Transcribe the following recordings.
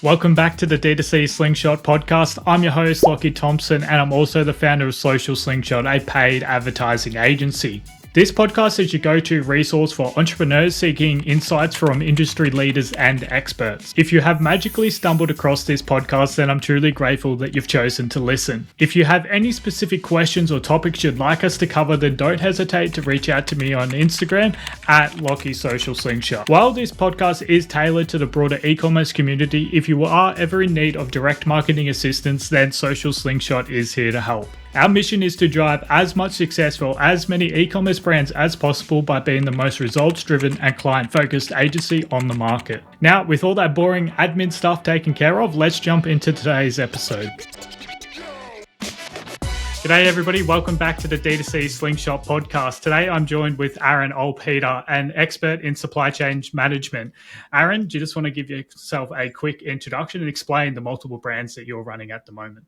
Welcome back to the DTC Slingshot Podcast. I'm your host, Lockie Thompson, and I'm also the founder of Social Slingshot, a paid advertising agency. This podcast is your go-to resource for entrepreneurs seeking insights from industry leaders and experts. If you have magically stumbled across this podcast, then I'm truly grateful that you've chosen to listen. If you have any specific questions or topics you'd like us to cover, then don't hesitate to reach out to me on Instagram at Lockie Social Slingshot. While this podcast is tailored to the broader e-commerce community, if you are ever in need of direct marketing assistance, then Social Slingshot is here to help. Our mission is to drive as much success for as many e-commerce brands as possible by being the most results-driven and client-focused agency on the market. Now, with all that boring admin stuff taken care of, let's jump into today's episode. G'day everybody, welcome back to the DTC Slingshot Podcast. Today I'm joined with Aaron Alpeter, an expert in supply chain management. Aaron, do you just want to give yourself a quick introduction and explain the multiple brands that you're running at the moment?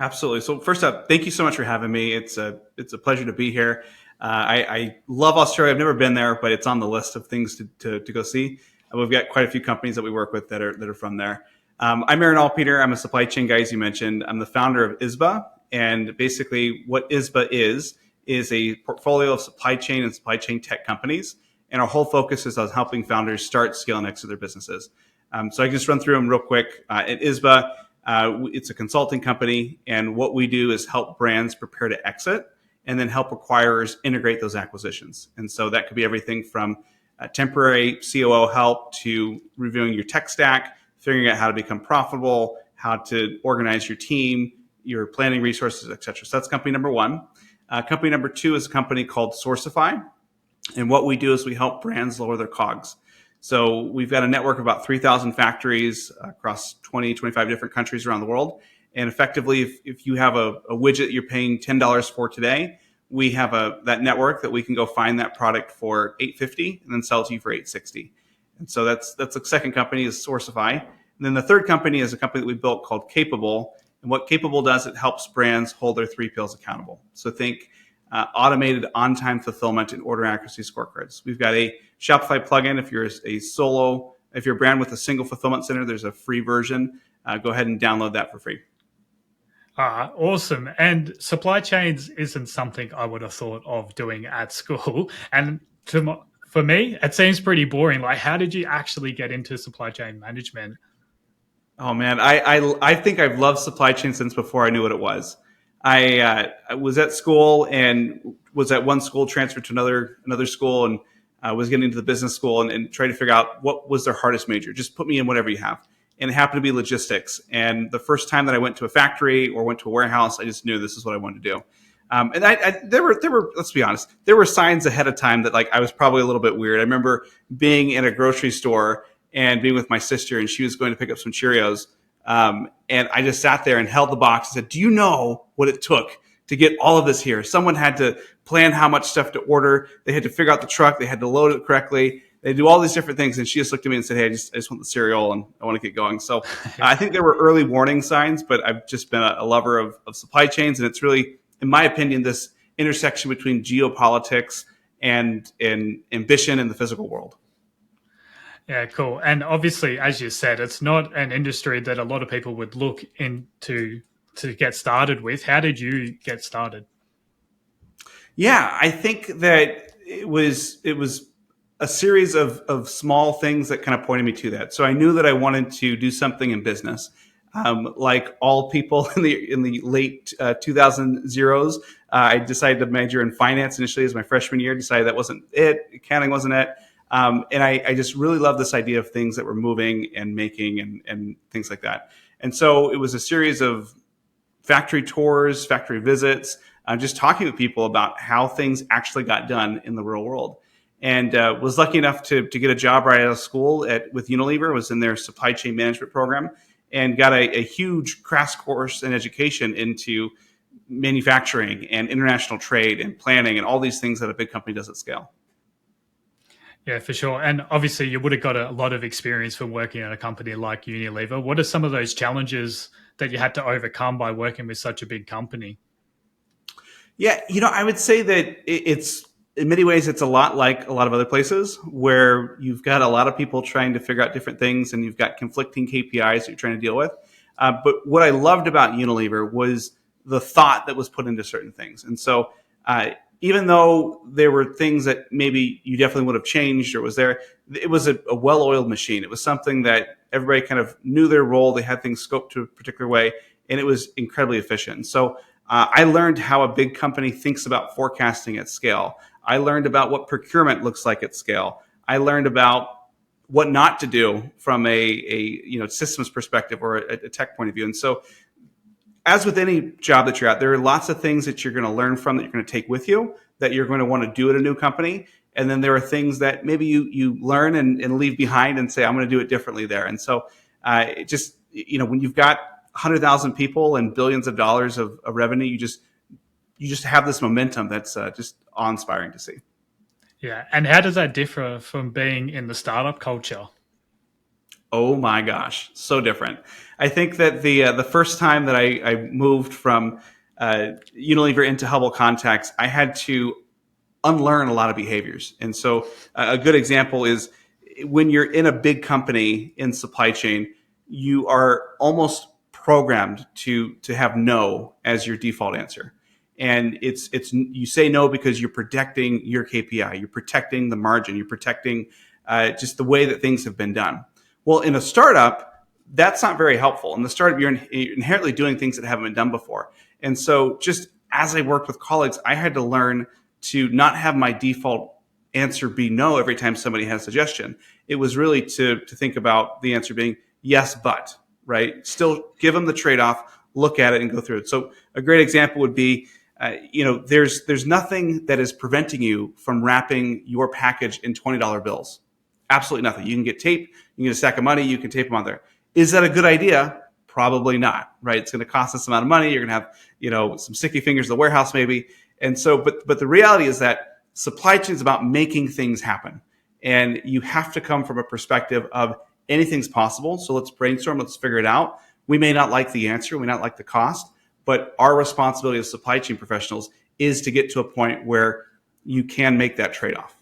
Absolutely. So first up, thank you so much for having me. It's a pleasure to be here. I love Australia. I've never been there, but it's on the list of things to go see. We've got quite a few companies that we work with that are from there. I'm Aaron Alpeter. I'm a supply chain guy, as you mentioned. I'm the founder of Izba, and basically what Izba is a portfolio of supply chain and supply chain tech companies, and our whole focus is on helping founders start, scale, and exit their businesses. So I can just run through them real quick. At Izba, it's a consulting company, and what we do is help brands prepare to exit and then help acquirers integrate those acquisitions. And so that could be everything from temporary COO help to reviewing your tech stack, figuring out how to become profitable, how to organize your team, your planning resources, et cetera. So that's company number one. Company number two is a company called Sourcify. And what we do is we help brands lower their COGS. So we've got a network of about 3,000 factories across 20, 25 different countries around the world. And effectively, if you have a widget you're paying $10 for today, we have that network that we can go find that product for $8.50 and then sell it to you for $8.60. And so that's the second company is Sourcify. And then the third company is a company that we built called Capabl. And what Capabl does, it helps brands hold their 3Ps accountable. So think automated on-time fulfillment and order accuracy scorecards. We've got a Shopify plugin. If you're a brand with a single fulfillment center, there's a free version. Go ahead and download that for free. Awesome. And supply chains isn't something I would have thought of doing at school. And for me, it seems pretty boring. Like, how did you actually get into supply chain management? Oh man, I think I've loved supply chain since before I knew what it was. I was at school and was at one school, transferred to another school, and was getting into the business school and trying to figure out what was their hardest major. Just put me in whatever you have. And it happened to be logistics. And the first time that I went to a factory or went to a warehouse, I just knew this is what I wanted to do. And there were, let's be honest, there were signs ahead of time that like I was probably a little bit weird. I remember being in a grocery store and being with my sister, and she was going to pick up some Cheerios. And I just sat there and held the box and said, do you know what it took to get all of this here? Someone had to plan how much stuff to order. They had to figure out the truck. They had to load it correctly. They do all these different things. And she just looked at me and said, hey, I just want the cereal and I want to get going. So I think there were early warning signs, but I've just been a lover of supply chains. And it's really, in my opinion, this intersection between geopolitics and ambition in the physical world. Yeah, cool. And obviously, as you said, it's not an industry that a lot of people would look into to get started with. How did you get started? Yeah, I think that it was a series of small things that kind of pointed me to that. So I knew that I wanted to do something in business. Like all people in the late 2000s, I decided to major in finance initially as my freshman year. Decided that wasn't it. Accounting wasn't it. And I just really love this idea of things that were moving and making and things like that. And so it was a series of factory tours, factory visits, just talking with people about how things actually got done in the real world. And was lucky enough to get a job right out of school with Unilever, was in their supply chain management program, and got a huge crash course in education into manufacturing and international trade and planning and all these things that a big company does at scale. Yeah, for sure. And obviously you would have got a lot of experience from working at a company like Unilever. What are some of those challenges that you had to overcome by working with such a big company? Yeah, I would say that in many ways, it's a lot like a lot of other places where you've got a lot of people trying to figure out different things and you've got conflicting KPIs that you're trying to deal with. But what I loved about Unilever was the thought that was put into certain things. And so even though there were things that maybe you definitely would have changed or was there, it was a well-oiled machine. It was something that everybody kind of knew their role. They had things scoped to a particular way, and it was incredibly efficient. And so I learned how a big company thinks about forecasting at scale. I learned about what procurement looks like at scale. I learned about what not to do from a systems perspective or a tech point of view. And so as with any job that you're at, there are lots of things that you're going to learn from that you're going to take with you, that you're going to want to do at a new company. And then there are things that maybe you learn and leave behind and say, I'm going to do it differently there. And so when you've got 100,000 people and billions of dollars of revenue, you just have this momentum that's just awe-inspiring to see. Yeah. And how does that differ from being in the startup culture? Oh my gosh, so different. I think that the first time that I moved from Unilever into Hubble Contacts, I had to unlearn a lot of behaviors. And so a good example is when you're in a big company in supply chain, you are almost programmed to have no as your default answer. And it's you say no because you're protecting your KPI, you're protecting the margin, you're protecting just the way that things have been done. Well, in a startup, that's not very helpful. In the startup, you're inherently doing things that haven't been done before. And so just as I worked with colleagues, I had to learn to not have my default answer be no every time somebody has a suggestion. It was really to think about the answer being yes, but, right? Still give them the trade-off, look at it and go through it. So a great example would be, there's nothing that is preventing you from wrapping your package in $20 bills. Absolutely nothing. You can get tape, you can get a stack of money, you can tape them on there. Is that a good idea? Probably not, right? It's going to cost us some amount of money. You're going to have, some sticky fingers in the warehouse maybe. And so, but the reality is that supply chain is about making things happen. And you have to come from a perspective of anything's possible. So let's brainstorm, let's figure it out. We may not like the answer, we may not like the cost, but our responsibility as supply chain professionals is to get to a point where you can make that trade-off.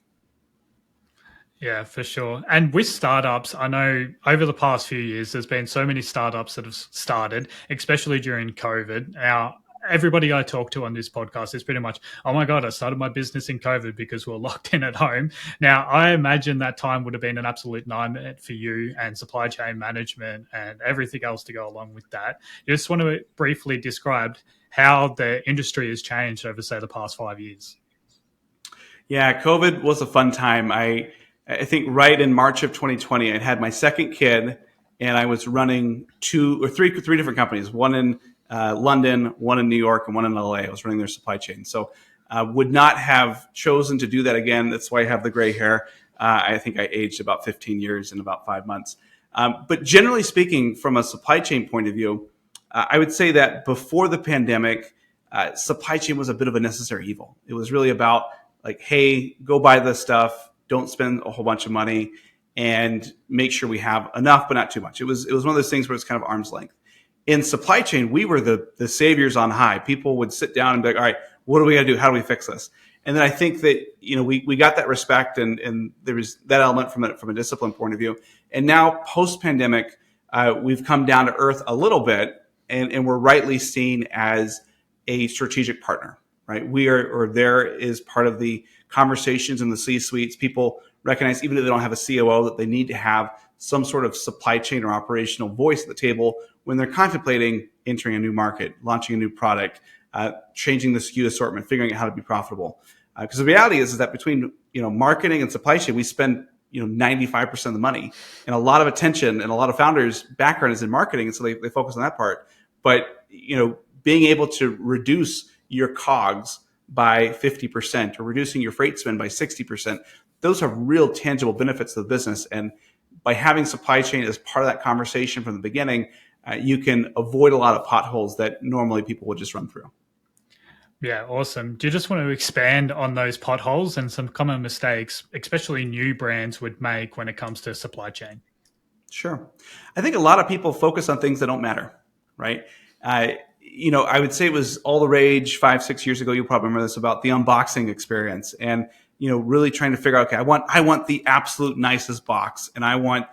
Yeah, for sure. And with startups, I know over the past few years, there's been so many startups that have started, especially during COVID. Now, everybody I talk to on this podcast is pretty much, oh my God, I started my business in COVID because we were locked in at home. Now, I imagine that time would have been an absolute nightmare for you and supply chain management and everything else to go along with that. You just want to briefly describe how the industry has changed over, say, the past 5 years. Yeah, COVID was a fun time. I think right in March of 2020, I had my second kid, and I was running three different companies, one in London, one in New York, and one in LA. I was running their supply chain. So would not have chosen to do that again. That's why I have the gray hair. I think I aged about 15 years in about 5 months. But generally speaking, from a supply chain point of view, I would say that before the pandemic, supply chain was a bit of a necessary evil. It was really about like, hey, go buy this stuff. Don't spend a whole bunch of money and make sure we have enough, but not too much. It was one of those things where it's kind of arm's length. In supply chain, we were the saviors on high. People would sit down and be like, all right, what do we got to do? How do we fix this? And then I think that, we got that respect and there was that element from a discipline point of view. And now post pandemic, we've come down to earth a little bit and we're rightly seen as a strategic partner, right? We are, or there is part of the conversations in the C-suites. People recognize, even if they don't have a COO, that they need to have some sort of supply chain or operational voice at the table when they're contemplating entering a new market, launching a new product, changing the SKU assortment, figuring out how to be profitable. Because the reality is that between marketing and supply chain, we spend 95% of the money, and a lot of attention, and a lot of founders' background is in marketing, and so they focus on that part. But being able to reduce your COGS by 50% or reducing your freight spend by 60%, those have real tangible benefits to the business. And by having supply chain as part of that conversation from the beginning, you can avoid a lot of potholes that normally people would just run through. Yeah, awesome. Do you just want to expand on those potholes and some common mistakes, especially new brands would make when it comes to supply chain? Sure. I think a lot of people focus on things that don't matter, right? I would say it was all the rage 5-6 years ago. You'll probably remember this, about the unboxing experience. And really trying to figure out, okay, I want the absolute nicest box, and I want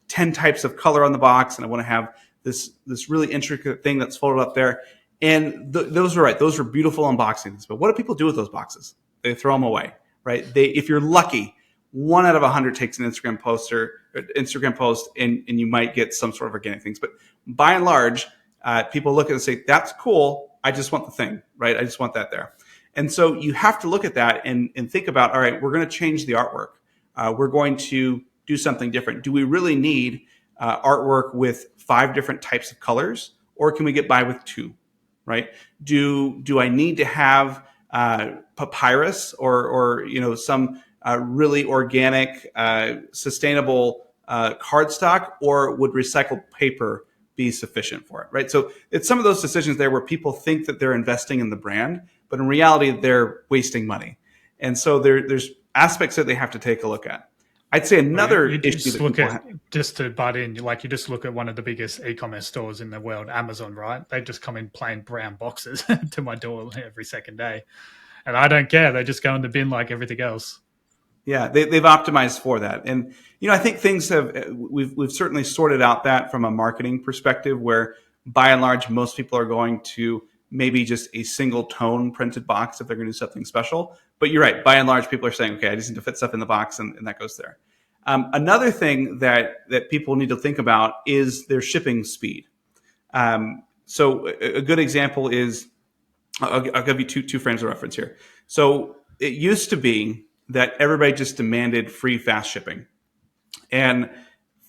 10 types of color on the box, and I want to have this really intricate thing that's folded up there. And those were right; those were beautiful unboxings. But what do people do with those boxes? They throw them away, right? If you're lucky, 1 out of 100 takes an Instagram post, and you might get some sort of organic things. But by and large, people look at it and say, "That's cool. I just want the thing, right? I just want that there." And so you have to look at that and think about, all right, we're going to change the artwork. We're going to do something different. Do we really need artwork with 5 different types of colors, or can we get by with 2, right? Do I need to have papyrus or some really organic, sustainable cardstock, or would recycled paper be sufficient for it, right? So it's some of those decisions there where people think that they're investing in the brand, but in reality, they're wasting money. And so there's aspects that they have to take a look at. I'd say another issue that just to butt in, you just look at one of the biggest e-commerce stores in the world, Amazon, right? They just come in plain brown boxes to my door every second day. And I don't care. They just go in the bin like everything else. Yeah, they've optimized for that. And, I think we've certainly sorted out that from a marketing perspective, where by and large, most people are going to maybe just a single tone printed box if they're going to do something special. But you're right. By and large, people are saying, okay, I just need to fit stuff in the box, and that goes there. Another thing that people need to think about is their shipping speed. So a good example is, I'll give you two frames of reference here. So it used to be that everybody just demanded free fast shipping. And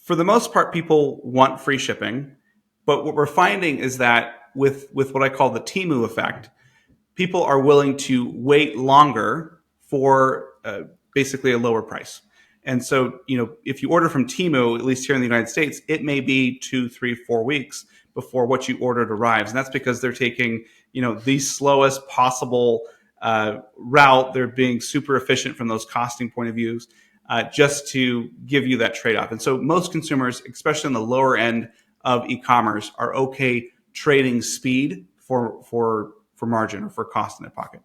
for the most part, people want free shipping. But what we're finding is that with what I call the Temu effect, people are willing to wait longer for basically a lower price. And so, if you order from Temu, at least here in the United States, it may be 2, 3, 4 weeks before what you ordered arrives. And that's because they're taking, the slowest possible route. They're being super efficient from those costing point of views, just to give you that trade-off. And so most consumers, especially on the lower end of e-commerce, are okay trading speed for margin or for cost in their pocket.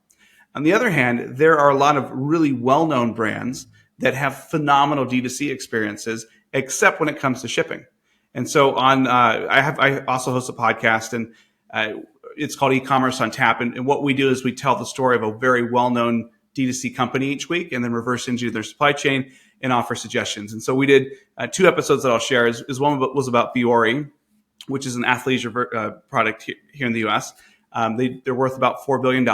On the other hand, there are a lot of really well-known brands that have phenomenal D2C experiences, except when it comes to shipping. And so I also host a podcast, and it's called E-commerce on Tap. And what we do is we tell the story of a very well-known D2C company each week, and then reverse engineer their supply chain and offer suggestions. And so we did 2 episodes that I'll share. Is one was about Fiore, which is an athleisure product here in the US. They're worth about $4 billion,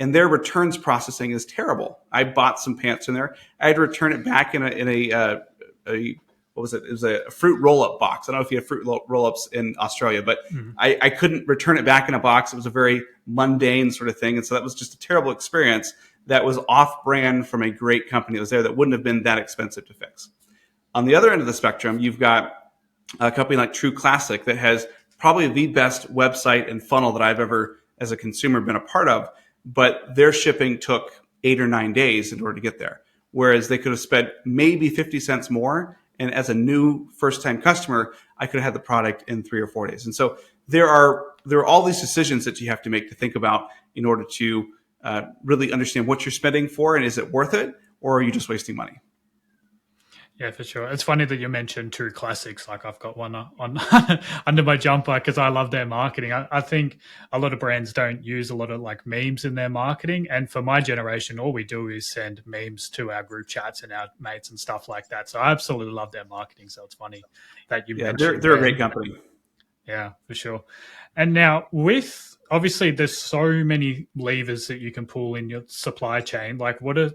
and their returns processing is terrible. I bought some pants in there. I had to return it back in a what was it? It was a fruit roll-up box. I don't know if you have fruit roll-ups in Australia, but I couldn't return it back in a box. It was a very mundane sort of thing. And so that was just a terrible experience that was off-brand from a great company that was there that wouldn't have been that expensive to fix. On the other end of the spectrum, you've got a company like True Classic that has probably the best website and funnel that I've ever, as a consumer, been a part of. But their shipping took 8 or 9 days in order to get there, whereas they could have spent maybe 50 cents more. And as a new first-time customer, I could have had the product in 3 or 4 days. And so there are all these decisions that you have to make to think about in order to really understand what you're spending for, and is it worth it, or are you just wasting money? Yeah, for sure. It's funny that you mentioned True Classics. Like, I've got one on under my jumper because I love their marketing. I think a lot of brands don't use a lot of like memes in their marketing. And for my generation, all we do is send memes to our group chats and our mates and stuff like that. So I absolutely love their marketing. So it's funny that you mentioned. They're a great company. Yeah, for sure. And now obviously there's so many levers that you can pull in your supply chain. Like, what are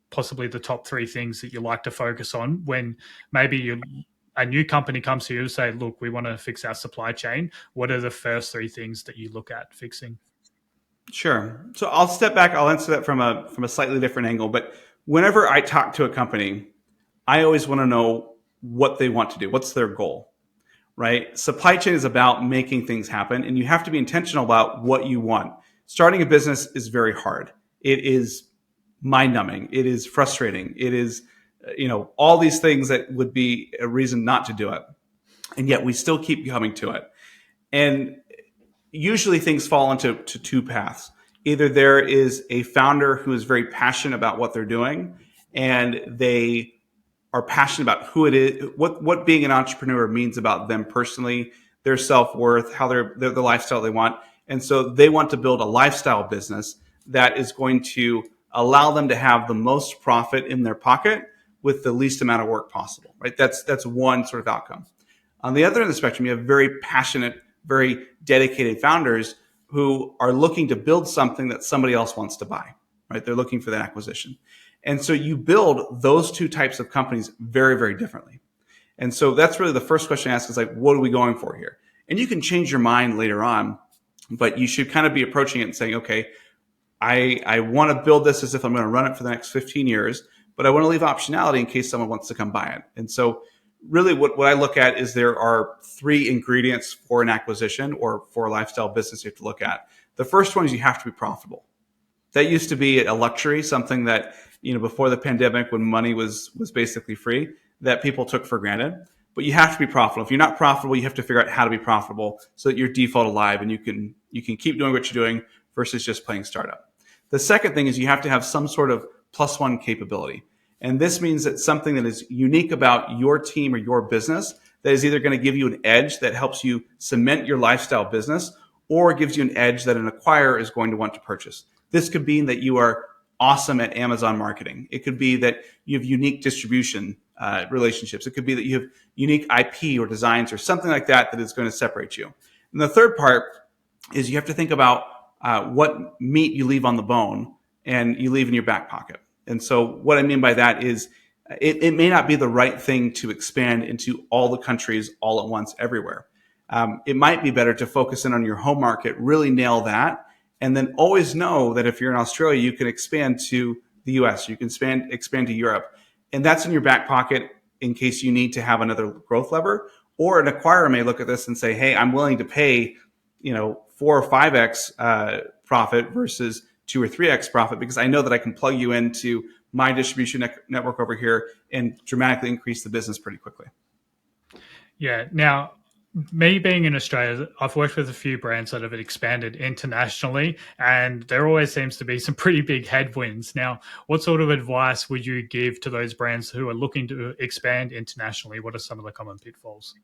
possibly the top 3 things that you like to focus on when maybe a new company comes to you and say, look, we want to fix our supply chain? What are the first 3 things that you look at fixing? Sure. So I'll step back. I'll answer that from a slightly different angle. But whenever I talk to a company, I always want to know what they want to do. What's their goal, right? Supply chain is about making things happen, and you have to be intentional about what you want. Starting a business is very hard. It is mind-numbing. It is frustrating. It is, all these things that would be a reason not to do it. And yet we still keep coming to it. And usually things fall into 2 paths. Either there is a founder who is very passionate about what they're doing, and they are passionate about who it is, what being an entrepreneur means about them personally, their self-worth, how the lifestyle they want. And so they want to build a lifestyle business that is going to allow them to have the most profit in their pocket with the least amount of work possible, right? That's one sort of outcome. On the other end of the spectrum, you have very passionate, very dedicated founders who are looking to build something that somebody else wants to buy, right? They're looking for that acquisition. And so you build those two types of companies very, very differently. And so that's really the first question I ask is like, what are we going for here? And you can change your mind later on, but you should kind of be approaching it and saying, okay, I want to build this as if I'm going to run it for the next 15 years, but I want to leave optionality in case someone wants to come buy it. And so really what I look at is there are three ingredients for an acquisition or for a lifestyle business you have to look at. The first one is you have to be profitable. That used to be a luxury, something that, before the pandemic when money was basically free, that people took for granted. But you have to be profitable. If you're not profitable, you have to figure out how to be profitable so that you're default alive and you can keep doing what you're doing versus just playing startup. The second thing is you have to have some sort of plus one capability. And this means that something that is unique about your team or your business that is either going to give you an edge that helps you cement your lifestyle business or gives you an edge that an acquirer is going to want to purchase. This could mean that you are awesome at Amazon marketing. It could be that you have unique distribution relationships. It could be that you have unique IP or designs or something like that is going to separate you. And the third part is you have to think about what meat you leave on the bone and you leave in your back pocket. And so what I mean by that is it may not be the right thing to expand into all the countries all at once everywhere. It might be better to focus in on your home market, really nail that, and then always know that if you're in Australia, you can expand to the US, you can expand to Europe. And that's in your back pocket in case you need to have another growth lever. Or an acquirer may look at this and say, hey, I'm willing to pay 4 or 5x profit versus 2 or 3x profit because I know that I can plug you into my distribution network over here and dramatically increase the business pretty quickly. Yeah. Now, me being in Australia, I've worked with a few brands that have expanded internationally, and there always seems to be some pretty big headwinds. Now, what sort of advice would you give to those brands who are looking to expand internationally? What are some of the common pitfalls?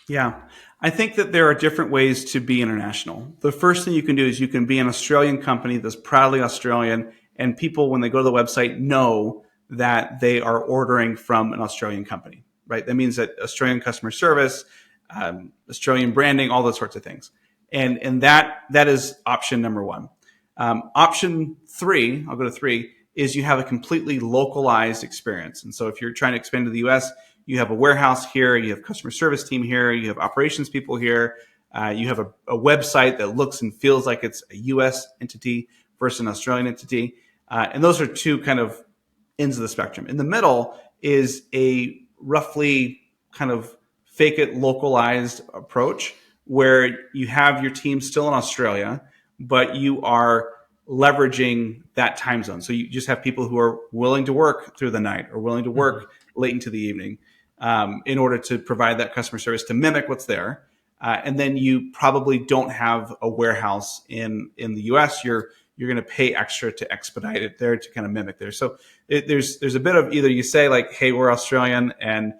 Yeah, I think that there are different ways to be international. The first thing you can do is you can be an Australian company that's proudly Australian, and people, when they go to the website, know that they are ordering from an Australian company, right? That means that Australian customer service, Australian branding, all those sorts of things. And that is option number one. Option three, I'll go to three, is you have a completely localized experience. And so if you're trying to expand to the US, you have a warehouse here, you have customer service team here, you have operations people here, you have a website that looks and feels like it's a US entity versus an Australian entity. And those are two kind of ends of the spectrum. In the middle is a roughly kind of fake it localized approach where you have your team still in Australia, but you are leveraging that time zone. So you just have people who are willing to work through the night or willing to work late into the evening in order to provide that customer service to mimic what's there. And then you probably don't have a warehouse in the US. You're going to pay extra to expedite it there to kind of mimic there. So there's a bit of either you say like, hey, we're Australian and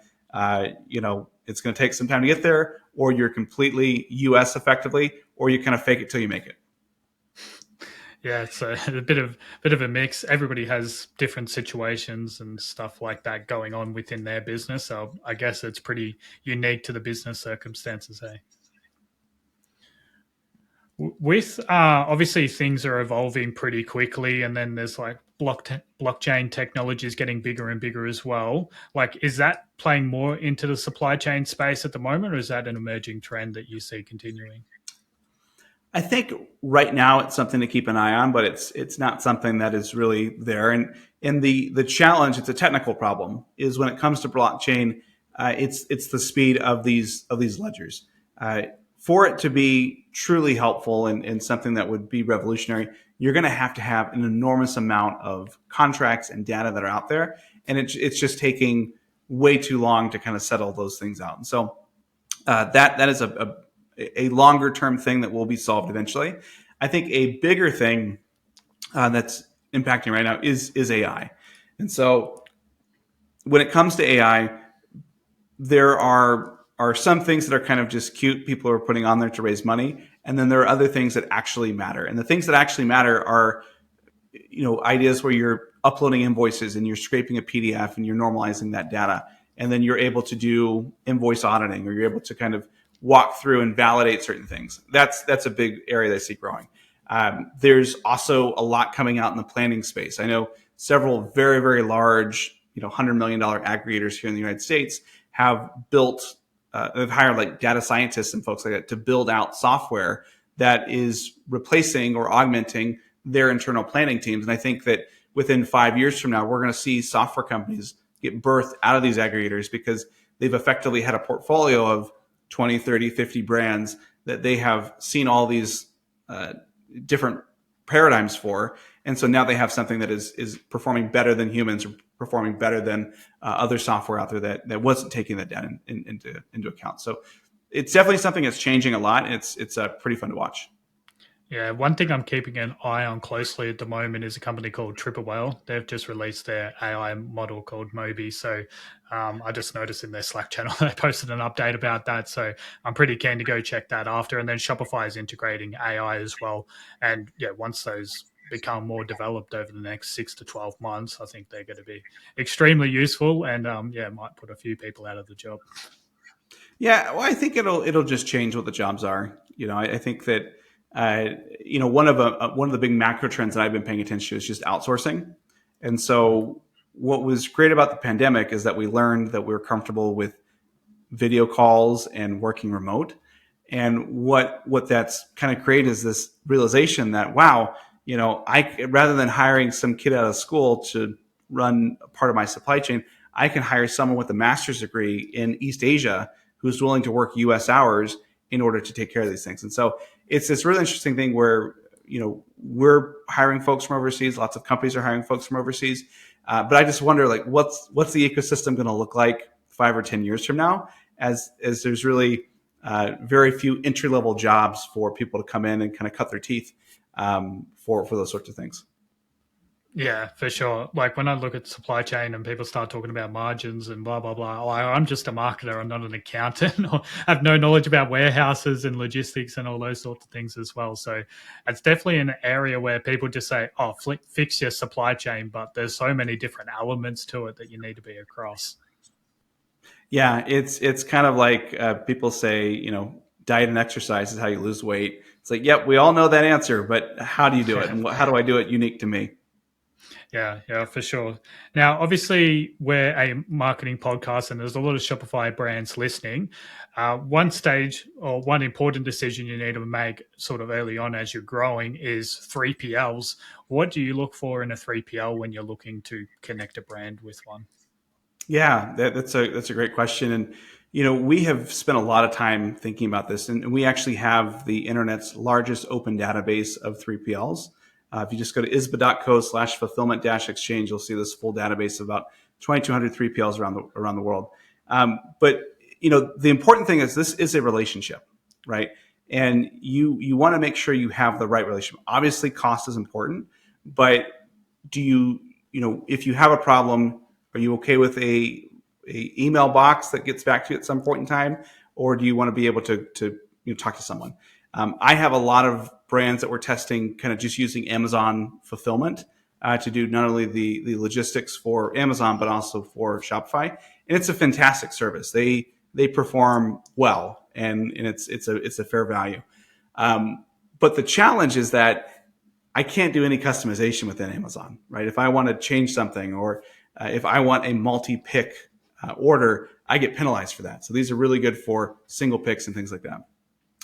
it's going to take some time to get there, or you're completely US effectively, or you kind of fake it till you make it. Yeah, it's a bit of a mix. Everybody has different situations and stuff like that going on within their business. So I guess it's pretty unique to the business circumstances, eh? With obviously things are evolving pretty quickly, and then there's like blockchain technology is getting bigger and bigger as well. Like, is that playing more into the supply chain space at the moment, or is that an emerging trend that you see continuing? I think right now it's something to keep an eye on, but it's not something that is really there. And the challenge, it's a technical problem, is when it comes to blockchain, it's the speed of these ledgers. For it to be truly helpful and something that would be revolutionary, you're going to have an enormous amount of contracts and data that are out there, and it's just taking way too long to kind of settle those things out. And so that is a longer term thing that will be solved eventually. I think a bigger thing that's impacting right now is AI. And so when it comes to AI, there are some things that are kind of just cute people are putting on there to raise money, and then there are other things that actually matter. And the things that actually matter are, ideas where you're uploading invoices and you're scraping a PDF and you're normalizing that data, and then you're able to do invoice auditing, or you're able to kind of walk through and validate certain things. That's a big area that I see growing. There's also a lot coming out in the planning space. I know several very, very large, $100 million aggregators here in the United States have built, they've hired like data scientists and folks like that to build out software that is replacing or augmenting their internal planning teams. And I think that within 5 years from now, we're going to see software companies get birthed out of these aggregators because they've effectively had a portfolio of 20, 30, 50 brands that they have seen all these different paradigms for. And so now they have something that is performing better than humans, or performing better than other software out there that wasn't taking that data into account. So it's definitely something that's changing a lot. And it's pretty fun to watch. Yeah, one thing I'm keeping an eye on closely at the moment is a company called Triple Whale. They've just released their AI model called Moby. So I just noticed in their Slack channel they posted an update about that. So I'm pretty keen to go check that after. And then Shopify is integrating AI as well. And yeah, once those become more developed over the next 6 to 12 months, I think they're going to be extremely useful, and might put a few people out of the job. Yeah, well, I think it'll just change what the jobs are. I think that one of the big macro trends that I've been paying attention to is just outsourcing. And so what was great about the pandemic is that we learned that we were comfortable with video calls and working remote. And what that's kind of created is this realization that, wow, rather than hiring some kid out of school to run a part of my supply chain, I can hire someone with a master's degree in East Asia who's willing to work US hours in order to take care of these things. And so it's this really interesting thing where, we're hiring folks from overseas. Lots of companies are hiring folks from overseas. But I just wonder, like, what's the ecosystem going to look like 5 or 10 years from now, as there's really very few entry-level jobs for people to come in and kind of cut their teeth for those sorts of things. Yeah, for sure. Like when I look at supply chain and people start talking about margins and blah, blah, blah, I'm just a marketer. I'm not an accountant, or have no knowledge about warehouses and logistics and all those sorts of things as well. So it's definitely an area where people just say, oh, fix your supply chain. But there's so many different elements to it that you need to be across. Yeah, it's kind of like people say, diet and exercise is how you lose weight. It's like, yep, we all know that answer, but how do you do it? And how do I do it unique to me? Yeah, for sure. Now, obviously, we're a marketing podcast and there's a lot of Shopify brands listening. One stage or one important decision you need to make sort of early on as you're growing is 3PLs. What do you look for in a 3PL when you're looking to connect a brand with one? Yeah, that's a great question. And, we have spent a lot of time thinking about this, and we actually have the internet's largest open database of 3PLs. If you just go to izba.co/fulfillment-exchange, you'll see this full database of about 2,200 3PLs around the world. But the important thing is this is a relationship, right? And you want to make sure you have the right relationship. Obviously, cost is important, but if you have a problem, are you okay with a email box that gets back to you at some point in time, or do you want to be able to talk to someone? I have a lot of brands that we're testing kind of just using Amazon fulfillment to do not only the logistics for Amazon, but also for Shopify. And it's a fantastic service. They perform well, and it's a fair value. But the challenge is that I can't do any customization within Amazon, right? If I want to change something, or if I want a multi-pick order, I get penalized for that. So these are really good for single picks and things like that.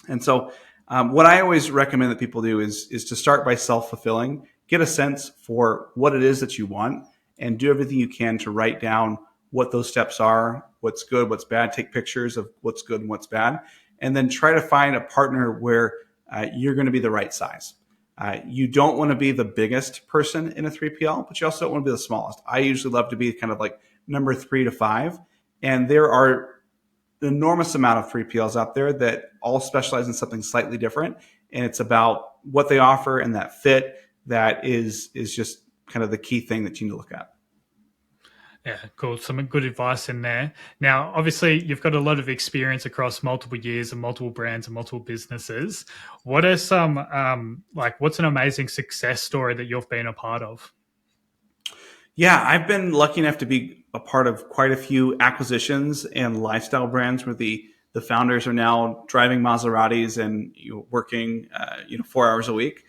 And so what I always recommend that people do is to start by self-fulfilling, get a sense for what it is that you want, and do everything you can to write down what those steps are, what's good, what's bad, take pictures of what's good and what's bad, and then try to find a partner where you're going to be the right size. You don't want to be the biggest person in a 3PL, but you also don't want to be the smallest. I usually love to be kind of like number 3 to 5. And there are an enormous amount of 3PLs out there that all specialize in something slightly different. and it's about what they offer and that fit that is just kind of the key thing that you need to look at. Yeah, cool. Some good advice in there. Now, obviously, you've got a lot of experience across multiple years and multiple brands and multiple businesses. What are some, what's an amazing success story that you've been a part of? Yeah, I've been lucky enough to be a part of quite a few acquisitions and lifestyle brands where the founders are now driving Maseratis and working 4 hours a week.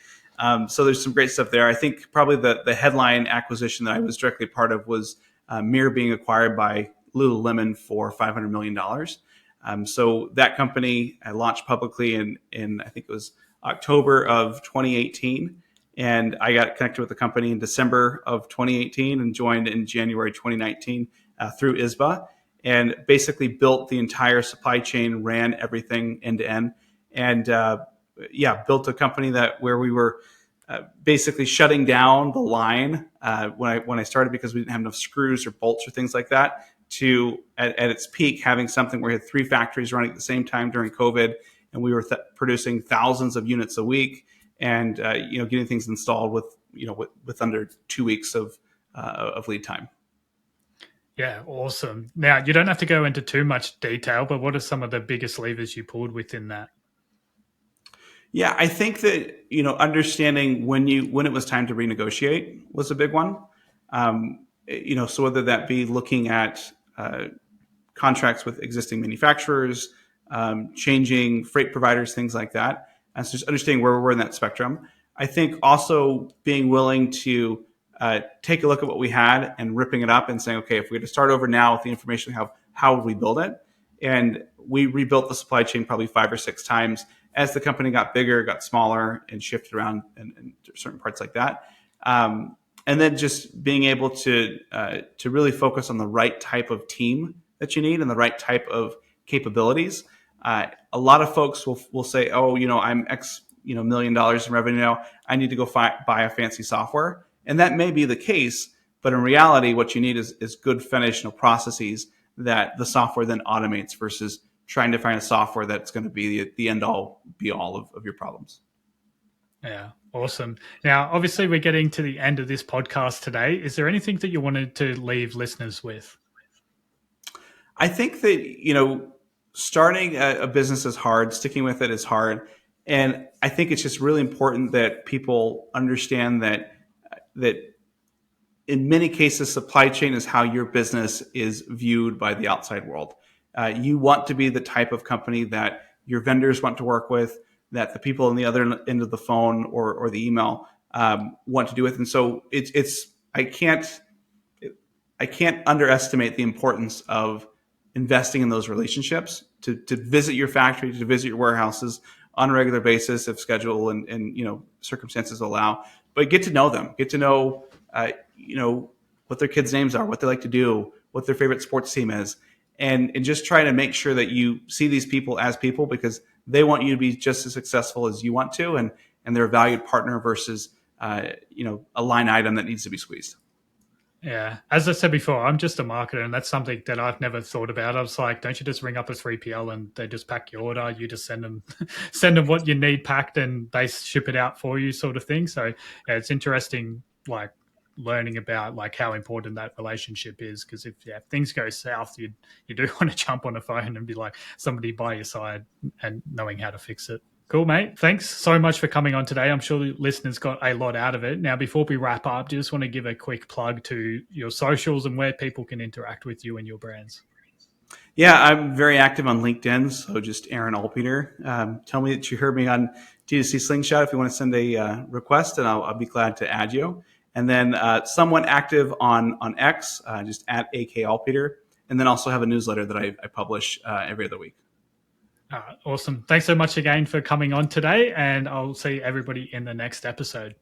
So there's some great stuff there. I think probably the headline acquisition that I was directly part of was Mirror being acquired by Lululemon for $500 million. So that company I launched publicly in I think it was October of 2018. And I got connected with the company in December of 2018 and joined in January 2019 through Izba, and basically built the entire supply chain, ran everything end to end, and built a company where we were basically shutting down the line when I started because we didn't have enough screws or bolts or things like that, to at its peak having something where we had 3 factories running at the same time during COVID, and we were producing thousands of units a week, and getting things installed with under 2 weeks of lead time. Yeah, awesome. Now, you don't have to go into too much detail, but what are some of the biggest levers you pulled within that? Yeah, I think that understanding when it was time to renegotiate was a big one. So whether that be looking at contracts with existing manufacturers, changing freight providers, things like that. And so just understanding where we're in that spectrum. I think also being willing to take a look at what we had and ripping it up and saying, okay, if we had to start over now with the information we have, how would we build it? And we rebuilt the supply chain probably 5 or 6 times as the company got bigger, got smaller, and shifted around in certain parts like that. And then just being able to really focus on the right type of team that you need and the right type of capabilities. A lot of folks will say, oh, I'm X $1 million in revenue now, I need to go buy a fancy software. And that may be the case, but in reality, what you need is good foundational processes that the software then automates versus trying to find a software that's going to be the end all be all of your problems. Yeah, awesome. Now, obviously, we're getting to the end of this podcast today. Is there anything that you wanted to leave listeners with? I think that, starting a business is hard, sticking with it is hard. And I think it's just really important that people understand that in many cases, supply chain is how your business is viewed by the outside world. You want to be the type of company that your vendors want to work with, that the people on the other end of the phone or the email want to do with. And so I can't underestimate the importance of investing in those relationships, to visit your factory, to visit your warehouses on a regular basis if schedule and circumstances allow. But get to know them, get to know what their kids' names are, what they like to do, what their favorite sports team is, and just try to make sure that you see these people as people, because they want you to be just as successful as you want to, and they're a valued partner versus a line item that needs to be squeezed. Yeah. As I said before, I'm just a marketer, and that's something that I've never thought about. I was like, don't you just ring up a 3PL and they just pack your order? You just send them what you need packed and they ship it out for you, sort of thing. So yeah, it's interesting, learning about how important that relationship is, because if things go south, you do want to jump on a phone and be like somebody by your side and knowing how to fix it. Cool, mate. Thanks so much for coming on today. I'm sure the listeners got a lot out of it. Now, before we wrap up, just want to give a quick plug to your socials and where people can interact with you and your brands. Yeah, I'm very active on LinkedIn, so just Aaron Alpeter. Tell me that you heard me on DTC Slingshot if you want to send a request, and I'll be glad to add you. And then somewhat active on X, just at AK Alpeter, and then also have a newsletter that I publish every other week. Awesome. Thanks so much again for coming on today, and I'll see everybody in the next episode.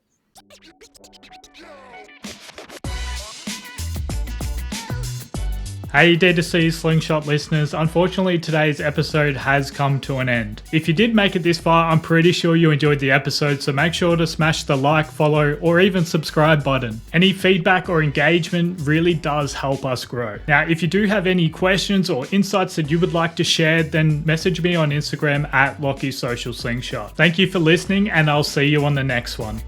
Hey DTC Slingshot listeners, unfortunately today's episode has come to an end. If you did make it this far, I'm pretty sure you enjoyed the episode, so make sure to smash the like, follow, or even subscribe button. Any feedback or engagement really does help us grow. Now, if you do have any questions or insights that you would like to share, then message me on Instagram at LockieSocialSlingshot. Thank you for listening, and I'll see you on the next one.